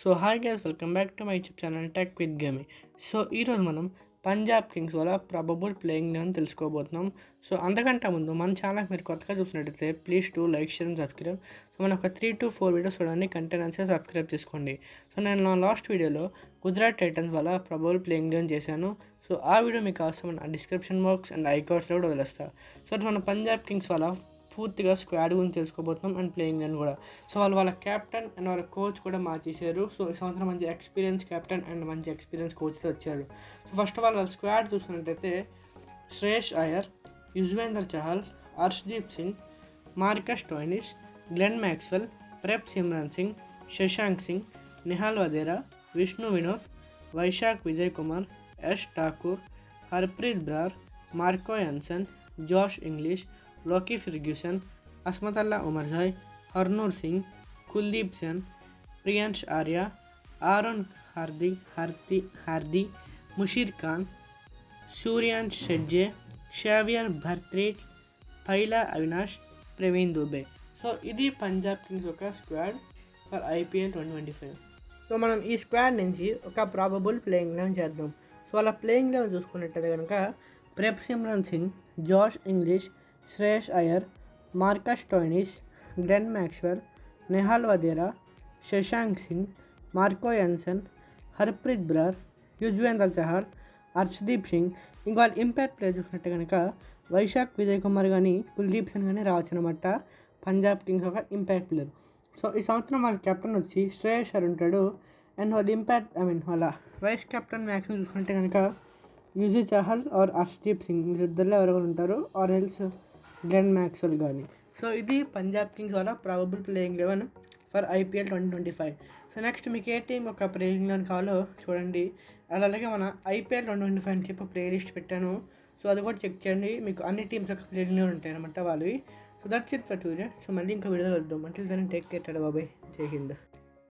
So hi guys, welcome back to my YouTube channel tech with గేమి. So ఈరోజు మనం Punjab Kings వల్ల probable playing అని తెలుసుకోబోతున్నాం. సో అంతకంటే ముందు మన ఛానల్ మీరు కొత్తగా చూసినట్టయితే please to like, share and subscribe. So మనం ఒక 3 to 4 వీడియోస్ చూడండి, కంటెంట్ సబ్స్క్రైబ్ చేసుకోండి. సో నేను నా లాస్ట్ వీడియోలో గుజరాత్ టైటన్స్ వల్ల ప్రాబబుల్ ప్లేయింగ్ అని చేశాను. సో ఆ వీడియో మీకు అవసరం డిస్క్రిప్షన్ బాక్స్ అండ్ ఐకార్డ్స్లో కూడా వదిలేస్తాను. సో మన పంజాబ్ కింగ్స్ వల్ల పూర్తిగా స్క్వాడ్ గురించి తెలుసుకోబోతున్నాం అండ్ ప్లేయింగ్ అని కూడా. సో వాళ్ళ క్యాప్టెన్ అండ్ వాళ్ళ కోచ్ కూడా మార్చేశారు. సో ఈ సంవత్సరం మంచి ఎక్స్పీరియన్స్ క్యాప్టెన్ అండ్ మంచి ఎక్స్పీరియన్స్ కోచ్తో వచ్చారు. సో ఫస్ట్ ఆఫ్ ఆల్ వాళ్ళ స్క్వాడ్ చూసినట్టయితే Shreyas Iyer, Yuzvendra Chahal, Arshdeep Singh, Marcus Stoinis, Glenn Maxwell, Prabhsimran Singh, Shashank Singh, Nehal Wadhera, Vishnu Vinod, Vyshak Vijay Kumar, Yash Thakur, Harpreet Brar, Marco Jansen, Josh Inglis, Lockie Ferguson, Azmatullah Omarzai, Harnoor Singh, Kuldeep Sen, Priyansh Arya, Aaron Hardie, Musheer Khan, Suryansh Shedge, Xavier Bartlett, Pyla Avinash, Praveen Dubey. So ఇది పంజాబ్ కింగ్స్ ఒక స్క్వాడ్ ఫర్ IPL 2025. సో మనం ఈ స్క్వాడ్ నుంచి ఒక ప్రాబబుల్ ప్లేయింగ్ లెవెన్ చేద్దాం. సో వాళ్ళ ప్లేయింగ్ లెవెన్ చూసుకున్నట్టయితే కనుక Prabhsimran Singh, Josh Inglis, Shreyas Iyer, Marcus Stoinis, Glenn Maxwell, Nehal Wadhera, Shashank Singh, Marco Jansen, Harpreet Brar, Yuzvendra Chahal, Arshdeep Singh. ఇంకా వాళ్ళు ఇంపాక్ట్ ప్లేయర్ చూసినట్టు కనుక వైశాఖ్ విజయ్ కుమార్ కానీ కుల్దీప్ సెన్ కానీ రావచ్చు అనమాట. పంజాబ్ కింగ్స్ ఒక ఇంపాక్ట్ ప్లేయర్. సో ఈ సంవత్సరం వాళ్ళ కెప్టెన్ వచ్చి శ్రేయస్ అయ్యర్ ఉంటాడు. అండ్ వాళ్ళ ఇంపాక్ట్ వాళ్ళ వైస్ కెప్టెన్ మ్యాక్సిమం చూసుకుంటే కనుక యుజీ చహల్ ఆర్ హర్ష్దీప్ సింగ్, వీళ్ళిద్దరిలో ఎవరైనా ఉంటారు, ఆర్ ఎల్స్ గ్లెన్ మ్యాక్స్వెల్ కానీ. సో ఇది పంజాబ్ కింగ్స్ వల్ల probable playing eleven for IPL 2025. So next మీకు ఏ టీం ఒక ప్లేయింగ్ లెవెన్ కావాలో చూడండి. అలాగే మన IPL 2025 అని చెప్పి ప్లే లిస్ట్ పెట్టాను. సో అది కూడా చెక్ చేయండి, మీకు అన్ని టీమ్స్ యొక్క ప్లేయింగ్ లెవెన్ ఉంటాయి అనమాట వాళ్ళవి. So that's it for today. So మళ్ళీ ఇంకా వీడియో వెళ్దాం. అంటే దాన్ని టేక్ కేర్ బాబాయ్, జై హింద్.